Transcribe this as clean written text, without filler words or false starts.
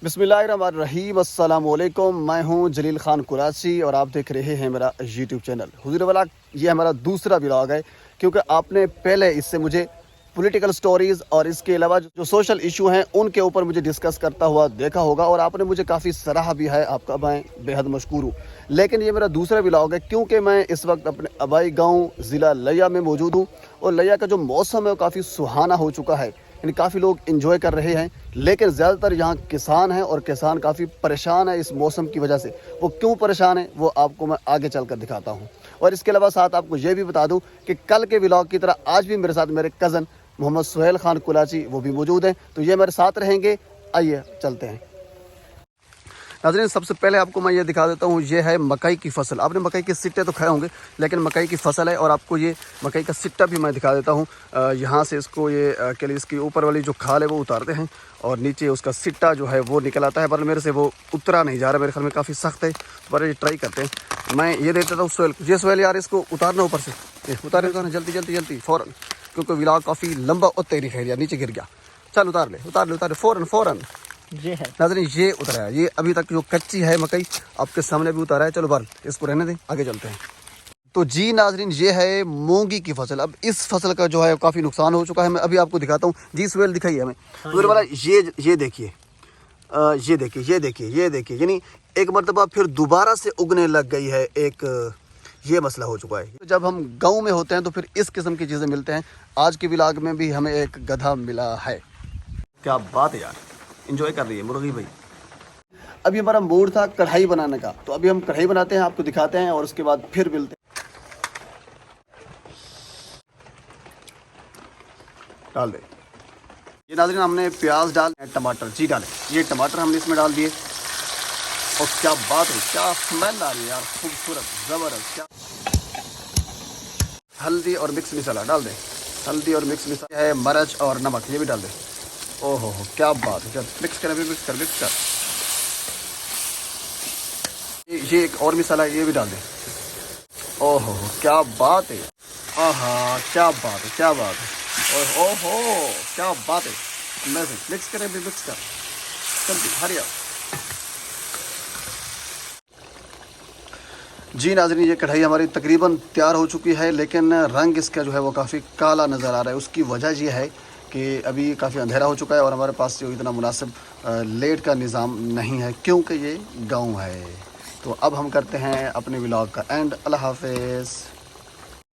बिस्मिल्लाहिर्रहमानिर्रहीम, अस्सलाम वालेकुम। मैं हूं जलील खान कुरैशी और आप देख रहे हैं मेरा यूट्यूब चैनल हुजूर वाला। ये हमारा दूसरा व्लॉग है क्योंकि आपने पहले इससे मुझे पॉलिटिकल स्टोरीज़ और इसके अलावा जो सोशल इशू हैं उनके ऊपर मुझे डिस्कस करता हुआ देखा होगा और आपने मुझे काफ़ी सराहा भी है। आपका मैं बेहद मशकूर हूँ। लेकिन ये मेरा दूसरा व्लॉग है क्योंकि मैं इस वक्त अपने आबाई गाँव ज़िला लिया में मौजूद हूँ और लिया का जो मौसम है वो काफ़ी सुहाना हो चुका है, यानी काफ़ी लोग इंजॉय कर रहे हैं। लेकिन ज़्यादातर यहाँ किसान हैं और किसान काफ़ी परेशान है इस मौसम की वजह से। वो क्यों परेशान है वो आपको मैं आगे चलकर दिखाता हूँ। और इसके अलावा साथ आपको ये भी बता दूँ कि कल के व्लॉग की तरह आज भी मेरे साथ मेरे कज़न मोहम्मद सुहेल खान कुलाची वो भी मौजूद हैं, तो ये मेरे साथ रहेंगे। आइए चलते हैं। नाज़रीन, सबसे पहले आपको मैं ये दिखा देता हूँ, ये है मकई की फसल। आपने मकई के सिट्टे तो खाए होंगे, लेकिन मकई की फसल है और आपको ये मकई का सिट्टा भी मैं दिखा देता हूँ। यहाँ से इसको ये के लिए इसकी ऊपर वाली जो खाल है वो उतारते हैं और नीचे उसका सिट्टा जो है वो निकल आता है। पर मेरे से वो उतरा नहीं जा रहा, मेरे ख्याल में काफ़ी सख्त है, पर ये ट्राई करते हैं। मैं ये देख देता हूँ सोहेल, ये सोहेल यार इसको उतारना ऊपर से, उतारे जल्दी जल्दी जल्दी फ़ौरन, क्योंकि व्लॉग काफ़ी लंबा और तेरी खैर यार नीचे गिर गया। चल उतार ले फ़ौरन फ़ौरन। ये है नाज़रीन, ये उतरा है। ये अभी तक जो कच्ची है मकई आपके सामने भी उतारा है। चलो बाल इसको रहने दें, आगे चलते हैं। तो जी नाज़रीन, ये है मूंगी की फसल। अब इस फसल का जो है काफ़ी नुकसान हो चुका है। मैं अभी आपको दिखाता हूँ। जी सुहेल दिखाइए हमें। उधर वाला ये देखिए, ये देखिए, ये देखिए, ये देखिए, यानी एक मरतबा फिर दोबारा से उगने लग गई है। एक ये मसला हो चुका है। तो जब हम गाँव में होते हैं तो फिर इस किस्म की चीज़ें मिलते हैं। आज के व्लॉग में भी हमें एक गधा मिला है। क्या बात है यार, एंजॉय कर रही है मुर्गी भाई। अभी हमारा मूड था कढ़ाई बनाने का, तो अभी हम कढ़ाई बनाते हैं, आपको दिखाते हैं और उसके बाद फिर मिलते हैं। डाल दे। ये नाज़रीन, हमने प्याज डाल, टमाटर जी डाले। ये टमाटर हमने इसमें डाल दिए और क्या बात है, क्या स्मेल आ रही है यार, खूबसूरत ज़बरदस्त। क्या हल्दी और मिक्स मसाला डाल दे। हल्दी और मिक्स मसाला है, मिर्च और नमक ये भी डाल दे। ओहो हो, क्या बात है। जब मिक्स कर, अभी मिक्स कर। ये एक और मसाला है, ये भी डाल दें। ओहो हो, क्या बात है। आहा, क्या बात है, क्या बात है। ओहो, क्या बात है। मिक्स करें, भी मिक्स कर जल्दी, हरी आप। जी नाज़रीन, ये कढ़ाई हमारी तकरीबन तैयार हो चुकी है, लेकिन रंग इसका जो है वो काफ़ी काला नज़र आ रहा है। उसकी वजह ये है कि अभी काफ़ी अंधेरा हो चुका है और हमारे पास जो इतना मुनासिब लाइट का निज़ाम नहीं है, क्योंकि ये गांव है। तो अब हम करते हैं अपने व्लॉग का एंड। अल्लाह हाफ़िज़।